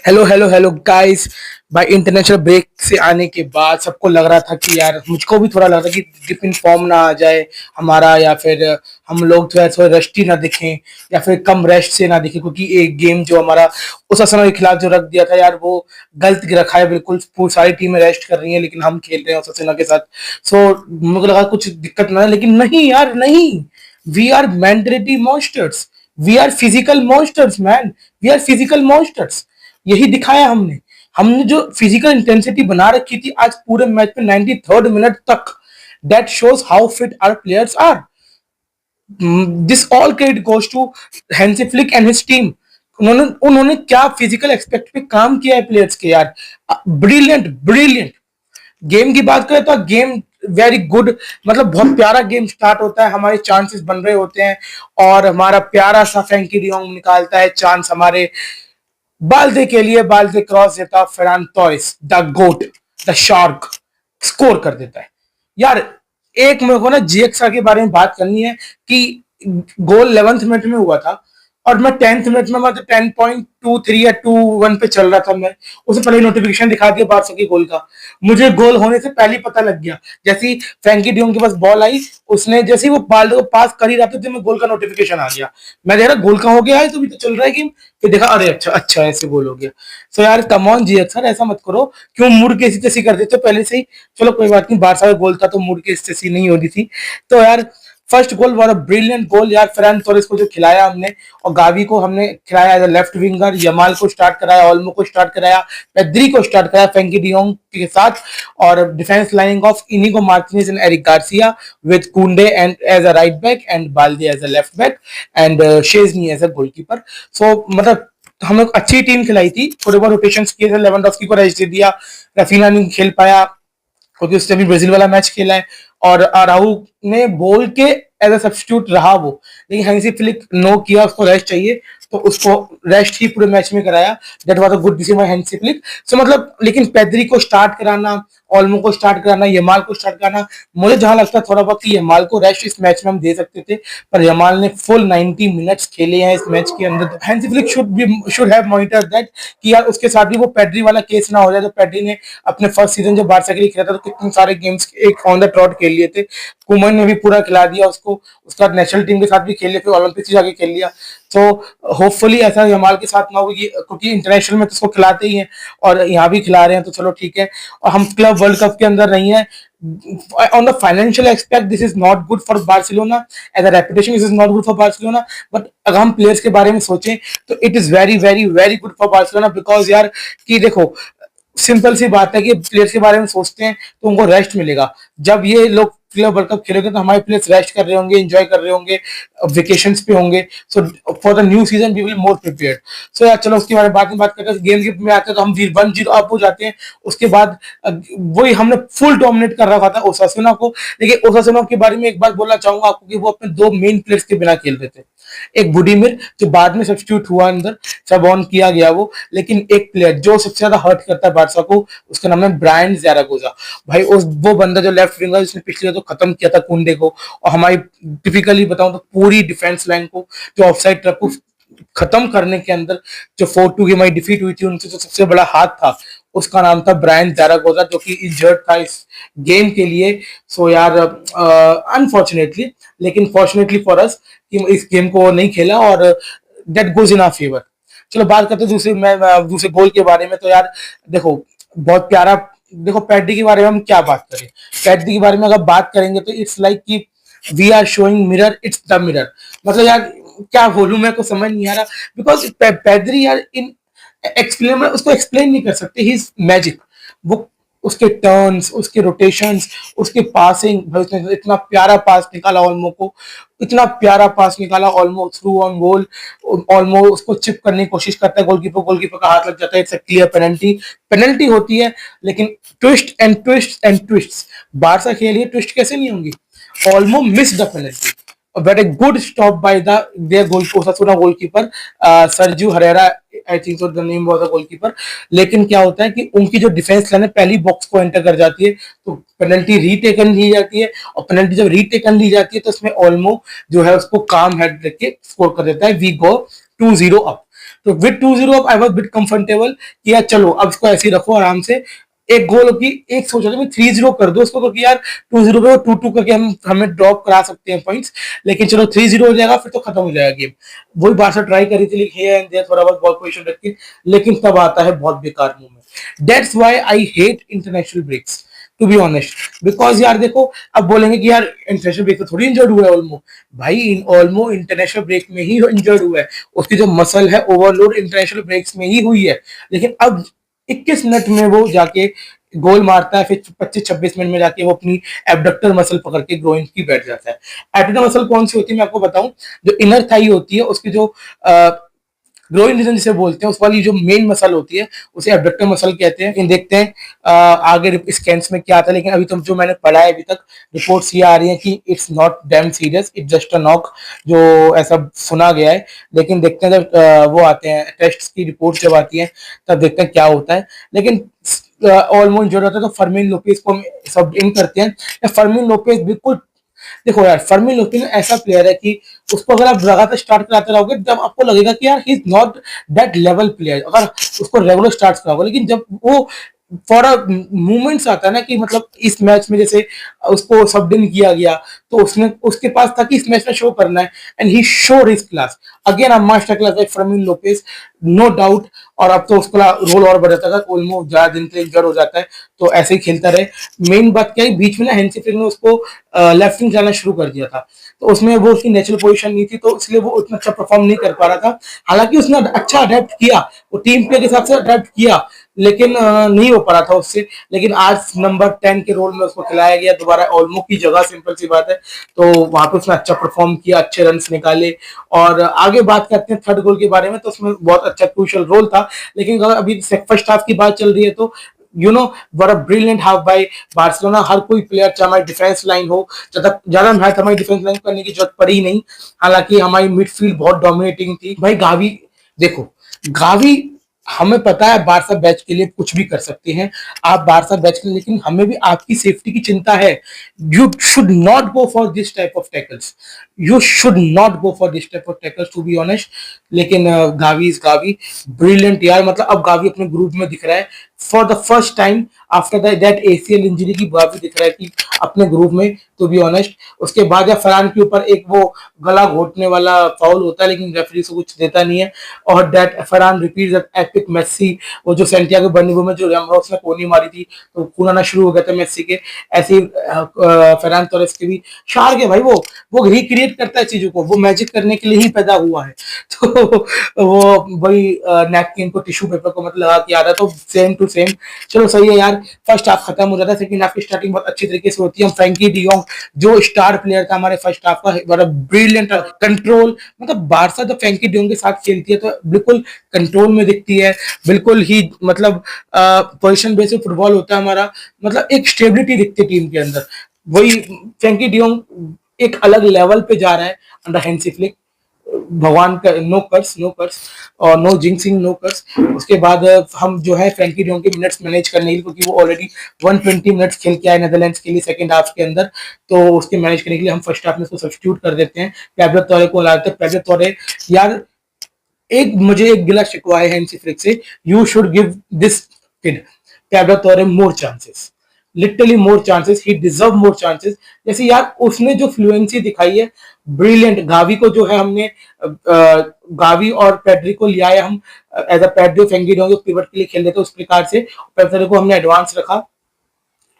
Hello hello hello guys. भाई international break से आने के बाद सबको लग रहा था कि यार मुझको भी थोड़ा लग रहा था कि डिप इन फॉर्म ना आ जाए हमारा, या फिर हम लोग थोड़ा थोड़ा रस्टी ना दिखें, या फिर कम रेस्ट से ना दिखें, क्योंकि एक गेम जो हमारा उस असर के खिलाफ जो रख दिया था यार, वो गलत रखा है बिल्कुल। पूरी सारी टीमें रेस्ट कर रही हैं लेकिन हम खेल रहे हैं उस असर के साथ। सो मुझे लगा कुछ दिक्कत ना है, लेकिन नहीं यार, नहीं। We are mentality monsters. We are physical monsters man. We are physical monsters. यही दिखाया हमने। हमने जो फिजिकल इंटेंसिटी बना रखी थी आज पूरे मैच में 93rd मिनट तक, that shows how fit our players are. This all credit goes to Hansi Flick and his team. उन्होंने उन्होंने क्या फिजिकल एक्सपेक्ट पे काम किया है प्लेयर्स के यार। Brilliant brilliant. गेम की बात करें तो गेम वेरी गुड, मतलब बहुत प्यारा गेम स्टार्ट होता है, हमारे चांसेस बन रहे होते हैं और हमारा प्यारा सा फ्रैंकी डियोंग निकालता है चांस हमारे बाल्दे के लिए। बाल्दे क्रॉस देता, Ferran Torres the goat, the shark score कर देता है। यार एक मेरे को ना जीएक्सआर के बारे में बात करनी है कि गोल 11th मिनट में हुआ था और मैं 10th मिनट में मतलब 10.23 या 21 पे चल रहा था। मैं उससे पहले नोटिफिकेशन दिखा दिया बारसा के गोल का। मुझे गोल होने से पहले ही पता लग गया। जैसे ही फ्रैंकी डियोंग के पास बॉल आई, उसने जैसे ही वो बाल्डो को पास कर ही रहा था तो मैं गोल का नोटिफिकेशन आ गया। मैं देख रहा गोल का हो गया है, तो भी तो चल रहा है गेम। फिर देखा, अरे अच्छा अच्छा ऐसे गोल हो गया। सो यार कम ऑन जी सर, ऐसा मत करो। क्यों मुड़ के ऐसी तैसी कर देते हो पहले से ही। चलो कोई बात नहीं, बारसा का गोल था तो मुड़ के ऐसी तैसी नहीं हो रही थी। तो यार फर्स्ट गोल वाला ब्रिलियंट गोल यार, फेरान टोरेस को जो खिलाया हमने, और गावी को हमने खिलाया as a left winger, Yamal को स्टार्ट कराया, ओल्मो को स्टार्ट कराया, पेद्री को स्टार्ट कराया फ्रैंकी डियोंग के साथ। और defence lining of Inigo Martinez and Eric Garcia with Kounde and as a right back and Balde as a left back and Szczesny as a goalkeeper. So मतलब हम लोग अच्छी team खिलाई थी। थोड़े बहुत रोटेशन किए थे, लेवेंडोव्स्की को रेस्ट दे दिया, रफीना नहीं खेल पाया क्योंकि उसने भी ब्राजील वाला मैच खेला है, और अराउ ने बोल के एज अ सब्स्टिट्यूट रहा वो। लेकिन हैंसी फ्लिक नो किया, उसको रेस्ट चाहिए तो उसको रेस्ट ही पूरे मैच में कराया। That was a good decision by Hansi Flick. So मतलब लेकिन पेद्री को स्टार्ट कराना, ओल्मो को स्टार्ट कराना, यमाल को स्टार्ट कराना, मुझे जहां लगता है थोड़ा बहुत कि यमाल को रेस्ट इस मैच में हम दे सकते थे, पर यमाल ने फुल 90 मिनट्स खेले हैं इस मैच के अंदर। तो Hansi flick should have monitor that कि यार उसके साथ भी वो पेड्री वाला केस ना हो जाए। तो पेड्री ने अपने फर्स्ट सीजन जब बारसा के लिए खेला था तो कितने सारे गेम्स एक ऑन द ट्रॉट खेल लिए थे। कुमन ने भी पूरा खिला दिया उसको, उसका नेशनल टीम के साथ भी खेल लिया, फिर ओलंपिक्स जाके खेल लिया। तो होपफुली ऐसा यमाल के साथ ना हो, क्योंकि इंटरनेशनल में तो उसको खिलाते ही हैं और यहाँ भी खिला रहे हैं, तो चलो ठीक है। और हम क्लब वर्ल्ड कप के अंदर नहीं है। On the financial aspect, this is not good for Barcelona. As a reputation, this is not good for Barcelona. But अगर हम प्लेयर्स के बारे में सोचें तो it is very very very good for Barcelona, because यार कि देखो सिंपल सी बात है कि प्लेयर्स के बारे में सोचते हैं तो उनको रेस्ट मिलेगा। जब ये लोग क्लब वर्ल्ड कप खेलेंगे तो हमारे प्लेयर्स रेस्ट कर रहे होंगे, एंजॉय कर रहे होंगे, वेकेशन पे होंगे। So for the new season we will more prepared. So यार चलो उसके बारे में बात करते हैं। गेम में आते हैं तो हम 1-0 अप हो जाते हैं। उसके बाद वही हमने फुल डोमिनेट कर रखा था ओसासुना को। देखिए ओसासुना के बारे में एक बात बोलना चाहूंगा आपको कि वो अपने दो मेन प्लेयर्स के बिना खेल रहे थे। एक बुडीमिर जो बाद में सब्स्टिट्यूट हुआ, अंदर सब ऑन किया गया वो, लेकिन एक प्लेयर जो सबसे ज्यादा हर्ट करता है बारसा को, उसका नाम है ब्रायन ज़ैरागोज़ा। भाई उस वो बंदा जो लेफ्ट विंगर, उसने पिछले तो खत्म किया था कुंडे को, और हमारी टिपिकली बताऊं तो पूरी डिफेंस लाइन को, जो ऑफसाइड ट्रैप को खत्म करने के अंदर, जो 4-2 की हमारी डिफीट हुई थी उनसे जो सबसे बड़ा हाथ था, उसका नाम था ब्रायन ज़ैरागोज़ा, जो कि इंजर्ड था इस गेम के लिए। सो यार अनफॉर्चुनेटली, लेकिन फॉर्चुनेटली फॉर अस कि इस गेम को नहीं खेला, और that goes in our favour. चलो बात करते हैं दूसरे गोल के बारे में। तो यार देखो बहुत प्यारा। देखो पैडी के बारे में हम क्या बात करें। पैडी के बारे में अगर बात करेंगे तो इट्स लाइक कि we are showing mirror, it's the mirror. मतलब यार क्या बोलूं, मैं को समझ नहीं आ रहा, बिकॉज पैदरी यार इन एक्सप्लेन, उसको एक्सप्लेन नहीं कर सकते। He is magic. वो उसके टर्न्स, उसके रोटेशंस, उसके पासिंग, भाई उसने इतना प्यारा पास निकाला ऑल्मो को, इतना प्यारा पास निकाला Olmo through on goal. Olmo उसको चिप करने की कोशिश करता है गोलकीपर, गोलकीपर का हाथ लग जाता है। It's a clear penalty. Penalty होती है, लेकिन twist and twist and twist, Barça खेलिए ट्विस्ट कैसे नहीं होंगी। Olmo miss the penalty, but a good stop by their goal, Osasuna goalkeeper Sergio Herrera, I think so the name was the goalkeeper। लेकिन क्या होता है कि उनकी जो डिफेंस लाइन है पहली बॉक्स को एंटर कर जाती है, तो पेनल्टी रीटेकन ली जाती है, और पेनल्टी जब रीटेकन ली जाती है तो उसमें ऑल्मो जो है उसको काम हेड रख के स्कोर कर देता है। We go 2-0 up. तो with 2-0 I was bit comfortable कि यार चलो अब इसको ऐसे ही रखो आराम से, एक गोल की एक सोचा था 3-0 कर दो उसको, क्योंकि यार 2-0 पे 2-2 करके हम हमें ड्रॉप करा सकते हैं पॉइंट्स, लेकिन चलो 3-0 हो जाएगा फिर तो खत्म हो जाएगा गेम। वही बारसा ट्राई करी थी लेकिन थोड़ा बहुत बॉल पोजीशन रख के, लेकिन तब आता है बहुत बेकार movement. That's why I hate international breaks to be honest, because यार देखो अब बोलेंगे कि यार इंटरनेशनल ब्रेक में थोड़ी इंजर्ड हुआ है ओल्मो, भाई ओल्मो इंटरनेशनल ब्रेक में ही इंजर्ड हुआ है, उसकी जो मसल है ओवरलोड इंटरनेशनल ब्रेक्स में ही हुई है, लेकिन अब 21 मिनट में वो जाके गोल मारता है, फिर 25-26 मिनट में जाके वो अपनी एबडक्टर मसल पकड़ के ग्रोइन की बैठ जाता है। एबडक्टर मसल कौन सी होती है मैं आपको बताऊं, जो इनर थाई होती है उसकी जो ग्रोइन रीजन जिसे बोलते हैं, उस वाली जो मेन मसल होती है उसे एबडक्टर मसल कहते हैं। लेकिन देखते हैं आगे स्कैन्स में क्या आता है, लेकिन अभी तो जो मैंने पढ़ा है अभी तक रिपोर्ट्स ये आ रही है कि it's not dam serious, it's just a knock, जो ऐसा सुना गया है। लेकिन देखते हैं जब वो आते हैं टेस्ट की रिपोर्ट जब आती है तब देखते हैं क्या होता है। लेकिन ऑलमोस्ट जो रहता है तो फर्मिन लोपेज को हम सब इन करते हैं। फर्मिन लोपेज बिल्कुल, देखो यार फर्मिन लोपेज ऐसा प्लेयर है कि उसको अगर आप लगातार स्टार्ट कराते रहोगे जब आपको लगेगा कि यार he is not that level player, अगर उसको रेगुलर स्टार्ट कराओगे, लेकिन जब वो फॉर अ मूवमेंट्स आता है ना कि मतलब इस मैच में जैसे उसको सब दिन किया गया तो उसने उसके पास था कि इस मैच में शो करना है, and he show his class again, a master class like Fermin Lopez, no doubt. और अब तो उसका रोल और बढ़ जाता है, ऑलमोस्ट ज्यादा दिन से इंजर हो जाता है तो ऐसे ही खेलता रहे। मेन बात क्या है, बीच में ना हैंसी फ्लिक ने उसको लेफ्ट विंग जाना शुरू कर दिया था, तो उसमें वो उसकी नेचुरल पोजीशन नहीं थी, तो इसलिए वो उतना अच्छा परफॉर्म नहीं कर पा रहा था। हालांकि उसने अच्छा अडेप्ट किया, वो टीम प्ले के हिसाब से अडेप्ट किया, लेकिन नहीं हो पा रहा था उससे। लेकिन आज नंबर 10 के रोल में उसको खिलाया गया दोबारा ऑल्मो की जगह, सिंपल सी बात है, तो वहां पे उसने अच्छा परफॉर्म किया, अच्छे रन निकाले। और आगे बात करते हैं थर्ड गोल के बारे में, तो उसमें बहुत अच्छा क्रूशियल रोल था। लेकिन अगर अभी फर्स्ट हाफ की बात चल रही है तो you know what a brilliant half by Barcelona. हर कोई प्लेयर, चाहे हमारी डिफेंस लाइन हो, ज्यादा मैच हमारी डिफेंस लाइन करने की जरूरत पड़ी नहीं, हालांकि हमारी मिडफील्ड बहुत डोमिनेटिंग थी। भाई गावी, देखो गावी, हमें पता है बारसा बैच के लिए कुछ भी कर सकते हैं आप बारसा बैच के लिए, लेकिन हमें भी आपकी सेफ्टी की चिंता है। You should not go for this type of tackles, you should not go for this type of tackles to be honest. लेकिन गावी इज गावी, ब्रिलियंट यार, मतलब अब गावी अपने ग्रुप में दिख रहा है for the first time after that ACL injury की, गावी दिख रहा है कि अपने ग्रुप में, टू बी ऑनेस्ट। उसके बाद फरहान के ऊपर एक वो गला घोटने वाला फाउल होता है, लेकिन रेफरी से कुछ देता नहीं है, और that Farhan repeat that epic Messi, वो जो सेंटियागो बर्नाब्यू में जो रैमरोस ने कोनी मारी थी तो खून आना शुरू हो गया था मेसी के, ऐसे ही फरहान तोरेस के भी शार्क है भाई, वो रिक्रिएट करता है चीजों को, वो मैजिक करने के लिए ही पैदा हुआ है। तो वो वही नैपकिन को टिश्यू पेपर को मतलब लगा के आ रहा है, तो सेम टू सेम। चलो सही है यार, फर्स्ट हाफ खत्म हो जाता है, सेकंड हाफ की स्टार्टिंग बहुत अच्छी तरीके से होती है। फ्रैंकी डियोंग जो स्टार प्लेयर था हमारे फर्स्ट हाफ का, बड़ा ब्रिलियंट कंट्रोल, मतलब बारसा जब फ्रैंकी डियोंग के साथ खेलती है तो बिल्कुल कंट्रोल में दिखती है, बिल्कुल ही मतलब पोजीशन बेस्ड फुटबॉल होता है हमारा, मतलब एक स्टेबिलिटी दिखती है टीम के अंदर। वही फ्रैंकी डियोंग एक अलग लेवल पे जा रहा है अंडर हैंसी फ्लिक, भगवान का नो कर्स, नो कर्स और नो जिंक्सिंग, नो कर्स। उसके बाद हम जो है फ्रैंकी डियोंग के मिनट्स मैनेज करने के लिए, क्योंकि वो ऑलरेडी 120 मिनट्स खेल के आए नेदरलैंड्स के लिए सेकंड हाफ के अंदर, तो उसके मैनेज करने के लिए हम फर्स्ट हाफ में उसको सब्स्टिट्यूट कर देते हैं, पैब्लो तोरे को लाते हैं। पैब्लो तोरे यार, एक मुझे एक गिला शिकवा है हैंसी फ्लिक से, you should give this kid Pablo Torre more chances, literally more chances, he deserve more chances. जैसे यार उसने जो फ्लुएंसी दिखाई है, ब्रिलियंट। गावी को जो है हमने गावी और पेड्री को लिया है हम एज अ पेड्री फेंगी पिवट के लिए खेल रहे थे, उस प्रकार से पेड्री को हमने एडवांस रखा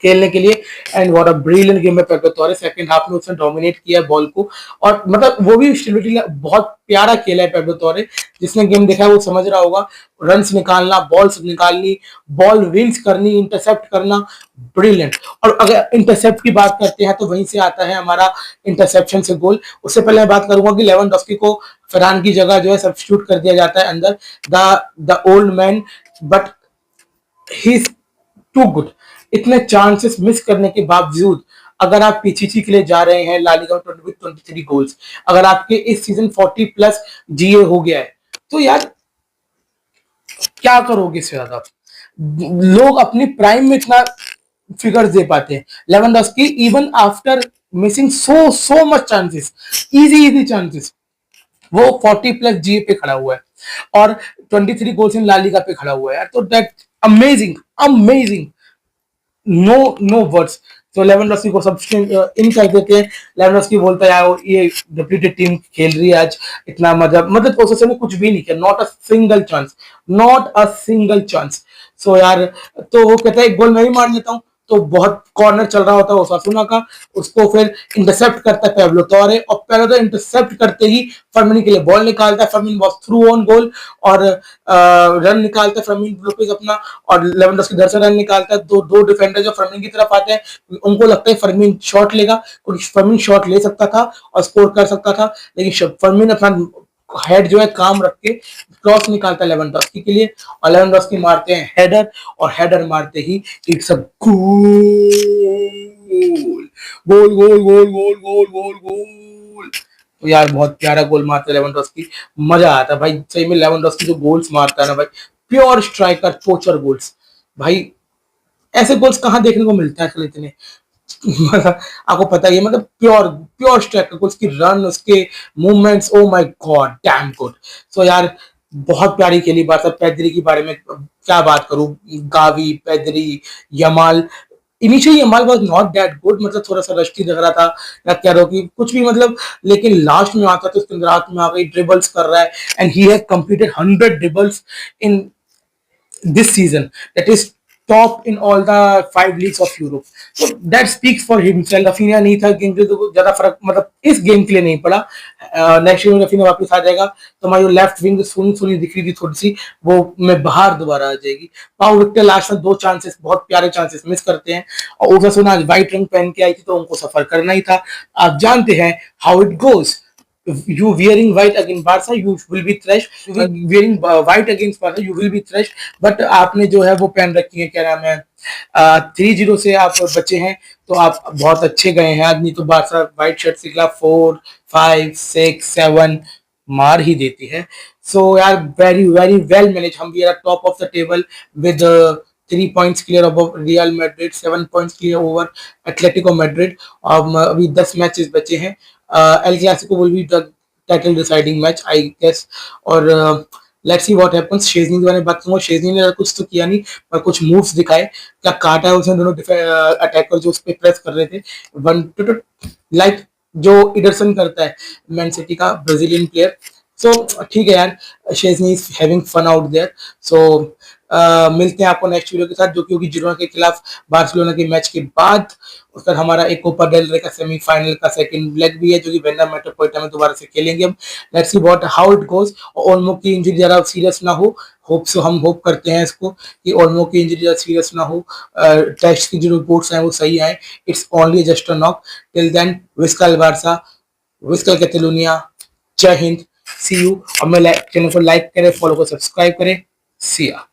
खेलने के लिए, and what a brilliant game में पेड्रो तोरेस, सेकंड हाफ में उसने डोमिनेट किया बॉल को, और मतलब वो भी स्टेबिलिटी, बहुत प्यारा खेला है पेड्रो तोरेस। जिसने गेम देखा है वो समझ रहा होगा, रन्स निकालना, बॉल्स निकालनी, बॉल विंस करनी, इंटरसेप्ट करना, ब्रिलियंट। और अगर इंटरसेप्ट की बात करते हैं तो वहीं से आता है हमारा इंटरसेप्शन से गोल। उससे पहले मैं बात करूंगा कि लेवेंडोव्स्की को फरहान की जगह जो है सब्स्टिट्यूट कर दिया जाता है अंदर, the old man, but he is too good. इतने चांसेस मिस करने के बावजूद अगर आप पीछे के लिए जा रहे हैं ला लीगा में 23 गोल्स, अगर आपके इस सीजन 40 प्लस जीए हो गया है, तो यार क्या करोगे इससे ज्यादा। लोग अपनी प्राइम में इतना फिगर्स दे पाते हैं, Lewandowski even after missing so much chances, easy chances, वो 40 प्लस जीए पे खड़ा हुआ है। और 23 गोल्स इन ला लीगा पे खड़ा हुआ है यार, तो that amazing, amazing, no words. तो लेवेंडोस्की को सब इन कर देते हैं। लेवेंडोस्की बोलता है यार ये डिप्लीटेड टीम खेल रही है आज, इतना मतलब पोसेशन में कुछ भी नहीं किया, not a single chance, not a single chance. So यार, तो वो कहता है एक गोल मैं ही मार लेता हूँ। तो बहुत कॉर्नर चल रहा होता है ओसासुना का, उसको फिर इंटरसेप्ट करता है पेब्लो तोरे, और पेब्लो इंटरसेप्ट करते ही फर्मिन के लिए बॉल निकालता है, Fermin was through on goal, और रन निकालता है फर्मिन लोपेज अपना, और लेवेंडोस्की घर से रन निकालता है। दो दो डिफेंडर जो फर्मिन की तरफ आते हैं, उनको लगता है फर्मिन शॉट लेगा, क्योंकि फर्मिन शॉट ले सकता था और स्कोर कर सकता था, लेकिन फर्मिन अपना हेड जो है काम रख के क्रॉस निकालता है लेवेंडोस्की के लिए, और लेवेंडोस्की मारते हैं हेडर, और हेडर मारते ही इट्स अ गोल, गोल गोल गोल गोल गोल गोल गोल। तो यार बहुत प्यारा गोल मारता है लेवेंडोस्की, मजा आता है भाई सही में। लेवेंडोस्की जो गोल्स मारता है ना भाई, प्योर स्ट्राइकर, पोचर गोल्स भाई, ऐसे गोल्स कहाँ देखने को मिलता है इतने। आपको पता ही है, मतलब प्योर प्योर स्ट्राइकर गोल्स की रन, उसके movements, oh my God damn good. So यार बहुत प्यारी खेली। बात है पेद्री के बारे में क्या बात करूं, Gavi, Pedri, Yamal. Initially Yamal was not that good, मतलब थोड़ा सा रस्टी लग रहा था, या कह रहा हूँ कि कुछ भी मतलब, लेकिन लास्ट में आता तो उसके अंदर हाथ में आ गई, ड्रिबल्स कर रहा है, and he has completed 100 dribbles in this season, that is top in all the 5 leagues of Europe. So that speaks for himself. Raphinha नहीं था गेम के लिए तो ज्यादा फर्क मतलब इस गेम के लिए नहीं पड़ा। नेक्स्ट गेम में रफीनिया वापस आ जाएगा, तो हमारी जो लेफ्ट विंग सुनी सुनी दिख रही थी थोड़ी सी, वो मैं बाहर दोबारा आ जाएगी। पाउ विक्टर लास्ट में 2 चांसेस, बहुत प्यारे चांसेस मिस करते हैं, और ओसासुना आज व्हाइट रंग पहन के आई थी तो उनको सफर करना ही था। आप जानते हैं how it goes, you wearing white against Barca, you will be thrashed. Wearing white against Barca, you will be thrashed. But आपने जो है वो पहन रखी है, क्या नाम है, 3-0 से आप बचे हैं, तो आप बहुत अच्छे गए हैं आज। नहीं तो बारसा व्हाइट शर्ट से खिलाफ 4, 5, 6, 7 मार ही देती है। सो यार वेरी वेरी वेल मैनेज, हम we are top of the table with 3 points clear above Real Madrid, 7 points clear over Atletico Madrid। अभी 10 मैचेस बचे हैं। El Clasico will be the title deciding match I guess. और let's see what happens. Szczesny के बारे में बात करूंगा, शेजनी ने कुछ तो किया नहीं, पर कुछ मूव्स दिखाए। क्या काटा है उसने दोनों अटैकर जो उस पर प्रेस कर रहे थे, वन टू लाइक जो इडरसन करता है मैन सिटी का ब्राजीलियन प्लेयर। सो ठीक है यार, Szczesny is having fun out there. So मिलते हैं आपको नेक्स्ट वीडियो के साथ, जो कि होगी जिरोना के खिलाफ बार्सिलोना के मैच के बाद। उसका हमारा एक कोपा डेल रे का सेमीफाइनल का सेकंड लेग भी है, जो कि वेंडा मेट्रोपोलिटन में दोबारा से खेलेंगे हम। Let's see what how it goes. और ओल्मो की इंजरी जरा सीरियस ना हो, होप सो, हम होप करते हैं इसको कि ओल्मो की इंजरी जरा सीरियस ना हो, टेस्ट की जो रिपोर्ट्स हैं वो सही आए। It's only just a knock. Till then Visca Barca, Visca Catalonia, Jai Hind, C you. और मेरे चैनल को लाइक करें, फॉलो को सब्सक्राइब करें। सी या।